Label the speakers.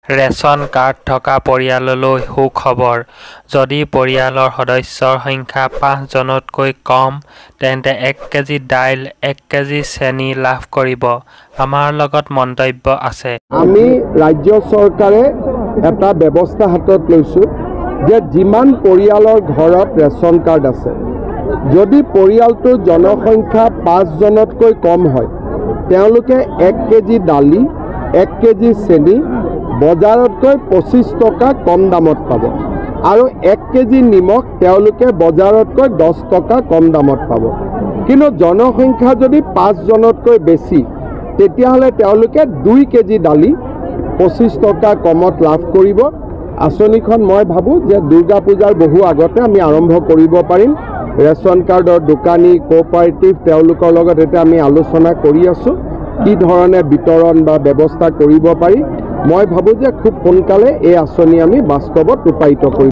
Speaker 1: Ration card থকা পৰিয়াললৈ সুখবৰ। যদি পৰিয়ালৰ সদস্যৰ সংখ্যা ৫ জনতকৈ কম, তেন্তে ১ কেজি দাইল, ১ কেজি চেনি লাভ কৰিব। আমাৰ লগত মন্তব্য আছে।
Speaker 2: আমি ৰাজ্য চৰকাৰে এটা ব্যৱস্থা হাতত লৈছোঁ যে যিমান পৰিয়ালৰ ঘৰত ৰেচন কাৰ্ড আছে, যদি পৰিয়ালটোৰ জনসংখ্যা ৫ জনতকৈ কম হয়, তেওঁলোকে ১ কেজি দালি, ১ কেজি চেনি বজাৰতকৈ ২৫ টকা কম দামত পাব আৰু ১ কেজি নিমখ তেওঁলোকে বজাৰতকৈ ১০ টকা কম দামত পাব। কিন্তু জনসংখ্যা যদি ৫ জনতকৈ বেছি, তেতিয়াহ'লে তেওঁলোকে ২ কেজি দালি ২৫ টকা কমত লাভ কৰিব। আঁচনিখন মই ভাবোঁ যে দুৰ্গা পূজাৰ বহু আগতে আমি আৰম্ভ কৰিব পাৰিম। ৰেচন কাৰ্ডৰ দোকানী, কোঅপাৰেটিভ তেওঁলোকৰ লগত এতিয়া আমি আলোচনা কৰি আছোঁ কি ধৰণে বিতৰণ বা ব্যৱস্থা কৰিব পাৰি। মই ভাবোঁ যে খুব সোনকালে এই আঁচনি আমি বাস্তৱত ৰূপায়িত কৰিম।